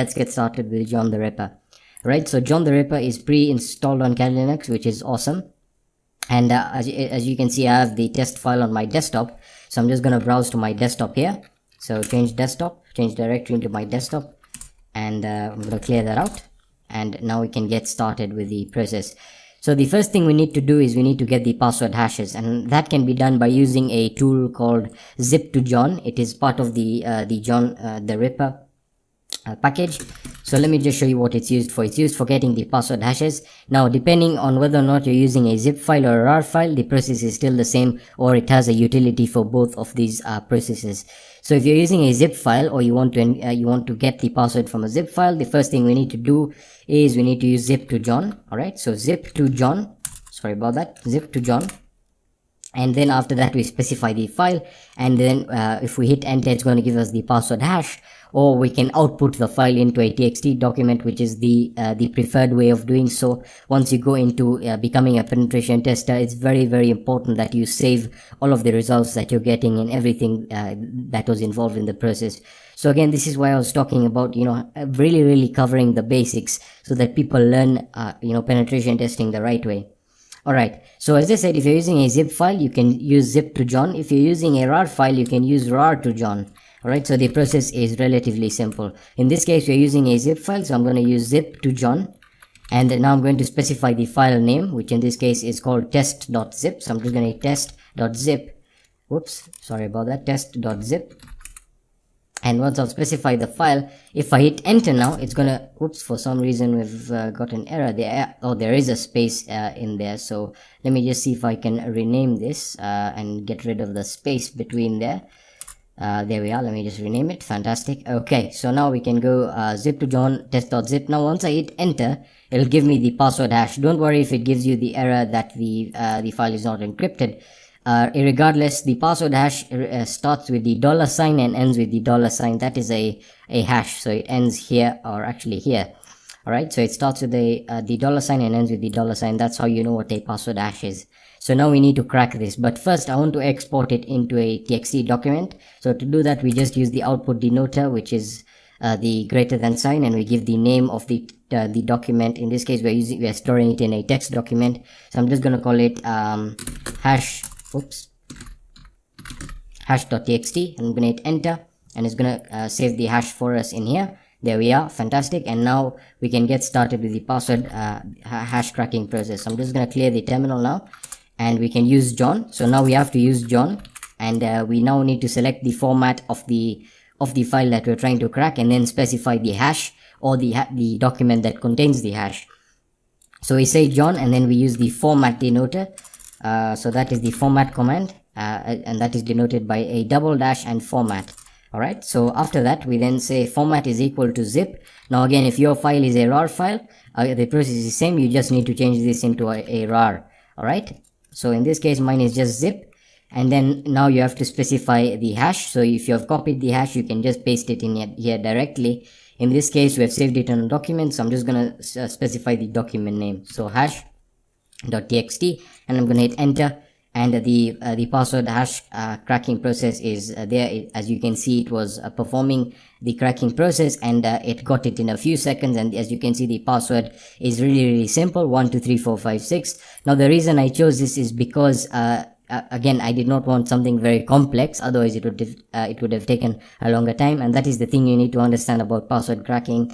Let's get started with John the Ripper. Right, so John the Ripper is pre-installed on Kali Linux, which is awesome. And as you can see, I have the test file on my desktop. So I'm just going to browse to my desktop here. So change desktop, change directory into my desktop, and I'm going to clear that out. And now we can get started with the process. So the first thing we need to do is we need to get the password hashes, and that can be done by using a tool called zip2john. It is part of the John the Ripper package. So let me just show you what it's used for. It's used for getting the password hashes. Now, depending on whether or not you're using a zip file or a RAR file, the process is still the same, or it has a utility for both of these processes. So if you're using a zip file, or you want to get the password from a zip file, the first thing we need to do is we need to use zip2john. All right, so zip2john, sorry about that, zip2john. And then after that we specify the file, and then if we hit enter, it's going to give us the password hash, or we can output the file into a txt document, which is the preferred way of doing so. Once you go into becoming a penetration tester, it's very important that you save all of the results that you're getting and everything that was involved in the process. So again, this is why I was talking about, really covering the basics so that people learn penetration testing the right way. Alright, so as I said, if you're using a zip file, you can use zip2john. If you're using a RAR file, you can use RAR2john. Alright, so the process is relatively simple. In this case, we're using a zip file, so I'm going to use zip2john. And now I'm going to specify the file name, which in this case is called test.zip. So I'm just going to hit test.zip. Whoops, sorry about that, test.zip. And once I've specified the file, if I hit enter now, it's gonna, oops, for some reason we've got an error there. Oh, there is a space in there. So let me just see if I can rename this and get rid of the space between there. There we are. Let me just rename it. Fantastic. Okay, so now we can go zip2john test.zip. Now once I hit enter, it'll give me the password hash. Don't worry if it gives you the error that the file is not encrypted. Regardless, the password hash starts with the $sign and ends with the $sign. That is a hash, so it ends here, or actually here. Alright, so it starts with the $sign and ends with the $sign. That's how you know what a password hash is. So now we need to crack this, but first I want to export it into a txt document. So to do that, we just use the output denoter, which is the greater than sign, and we give the name of the document. In this case, we're storing it in a text document. So I'm just going to call it hash.txt, and I'm gonna hit enter, and it's gonna save the hash for us in here. There we are. Fantastic. And now we can get started with the password hash cracking process. So I'm just gonna clear the terminal now, and we can use John. So now we have to use John, and we now need to select the format of the file that we're trying to crack, and then specify the hash, or the document that contains the hash. So we say John, and then we use the format denoter. So that is the format command, and that is denoted by a / and format. Alright, so after that we then say format is equal to zip. Now again, if your file is a RAR file, the process is the same. You just need to change this into a RAR. Alright, so in this case mine is just zip, and then now you have to specify the hash. So if you have copied the hash, you can just paste it in here directly. In this case, we have saved it on a document, so I'm just gonna specify the document name. So hash.txt, and I'm gonna hit enter, and the password hash cracking process is there. As you can see, it was performing the cracking process, and it got it in a few seconds. And as you can see, the password is really simple, 123456. Now the reason I chose this is because again, I did not want something very complex, otherwise it would have taken a longer time. And that is the thing you need to understand about password cracking.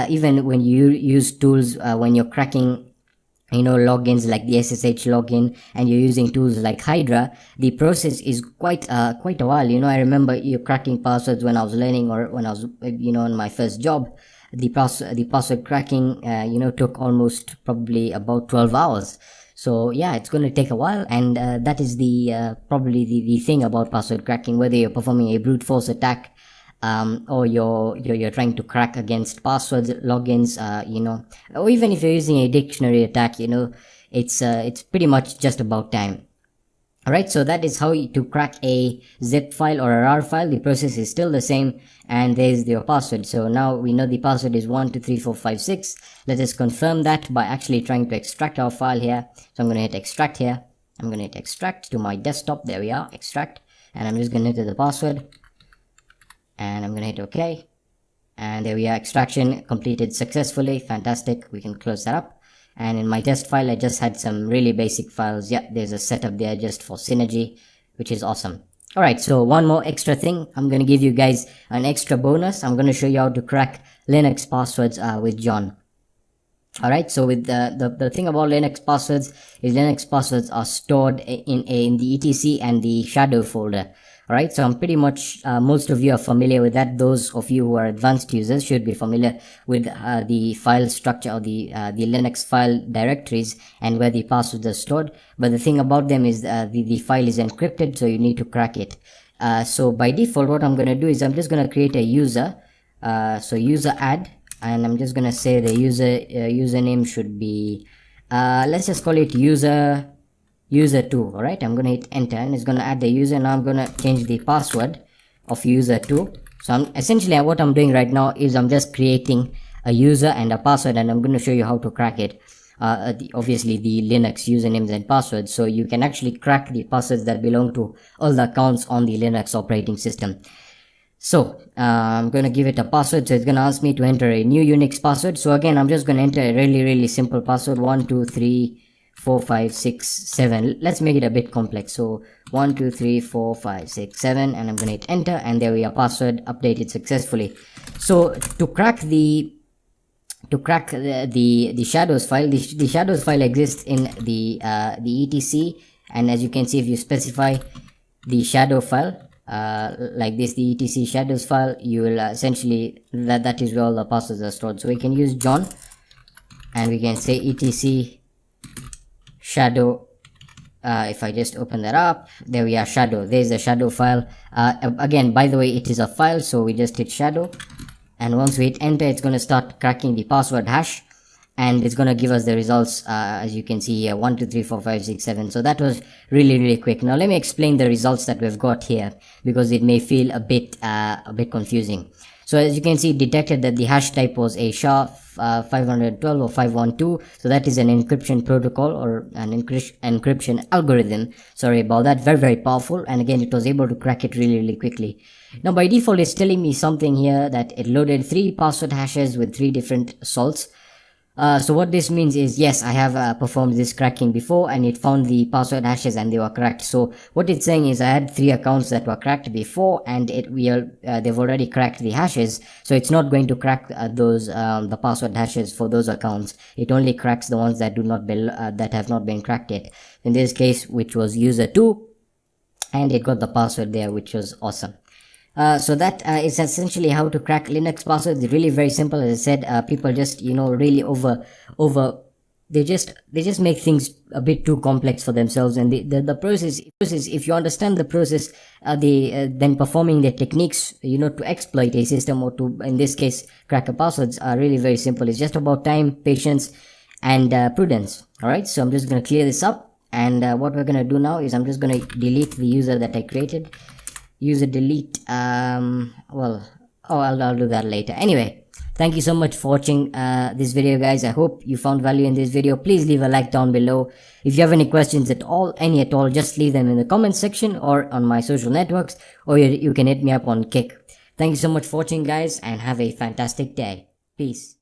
Even when you use tools, when you're cracking logins like the SSH login, and you're using tools like Hydra, the process is quite a while. I remember cracking passwords when I was learning, or when I was on my first job. The password cracking took almost probably about 12 hours. So yeah, it's going to take a while, and that is the probably the thing about password cracking. Whether you're performing a brute force attack, or you're trying to crack against passwords, logins, or even if you're using a dictionary attack, it's pretty much just about time. Alright, so that is how to crack a zip file or a RAR file. The process is still the same, and there's your password. So now we know the password is 123456. Let us confirm that by actually trying to extract our file here. So I'm going to hit extract here. I'm going to hit extract to my desktop. There we are, extract, and I'm just going to enter the password, and I'm going to hit OK. and there we are, extraction completed successfully. Fantastic. We can close that up. And in my test file, I just had some really basic files. Yeah, there's a setup there just for synergy, which is awesome. Alright, so one more extra thing. I'm going to give you guys an extra bonus. I'm going to show you how to crack Linux passwords with John. Alright, so with the thing about Linux passwords is Linux passwords are stored in the etc and the shadow folder. Alright, so I'm pretty much, most of you are familiar with that. Those of you who are advanced users should be familiar with the file structure or the Linux file directories and where the passwords are stored. But the thing about them is the file is encrypted, so you need to crack it. So by default, what I'm going to do is I'm just going to create a user. So user add, and I'm just going to say the username should be, let's just call it user2. All right, I'm going to hit enter and it's going to add the user. Now I'm going to change the password of user2. So I'm essentially, what I'm doing right now is I'm just creating a user and a password, and I'm going to show you how to crack it. Obviously the Linux usernames and passwords, so you can actually crack the passwords that belong to all the accounts on the Linux operating system. So I'm going to give it a password. So it's going to ask me to enter a new Unix password. So again, I'm just going to enter a really simple password: 1 2 3 4 5 6 7. Let's make it a bit complex. So 1 2 3 4 5 6 7, and I'm going to hit enter, and there we are, password updated successfully. So to crack the shadows file, the shadows file exists in the etc, and as you can see, if you specify the shadow file like this, the etc shadows file, you will essentially, that is where all the passwords are stored. So we can use John and we can say etc shadow. If I just open that up, there we are, shadow. There's the shadow file. Again, by the way, it is a file, so we just hit shadow, and once we hit enter, it's going to start cracking the password hash, and it's going to give us the results, as you can see here, 1 2 3 4 5 6 7. So that was really quick. Now let me explain the results that we've got here, because it may feel a bit confusing. So as you can see, it detected that the hash type was a SHA-512 or 512. So that is an encryption protocol or an encryption algorithm. Sorry about that. Very powerful. And again, it was able to crack it really quickly. Now by default, it's telling me something here that it loaded 3 password hashes with 3 different salts. So what this means is, yes, I have performed this cracking before, and it found the password hashes and they were cracked. So what it's saying is I had 3 accounts that were cracked before, and they've already cracked the hashes. So it's not going to crack the password hashes for those accounts. It only cracks the ones that that have not been cracked yet. In this case, which was user2, and it got the password there, which was awesome. So that is essentially how to crack Linux passwords. It's really very simple. As I said, people just, really they just make things a bit too complex for themselves. And the process, if you understand the process, then performing the techniques, to exploit a system or to, in this case, crack a passwords are really very simple. It's just about time, patience, and prudence. All right. So I'm just going to clear this up. And what we're going to do now is I'm just going to delete the user that I created. User delete, I'll do that later. Anyway, thank you so much for watching this video, guys. I hope you found value in this video. Please leave a like down below. If you have any questions at all, just leave them in the comments section or on my social networks, or you can hit me up on Kick. Thank you so much for watching, guys, and have a fantastic day. Peace.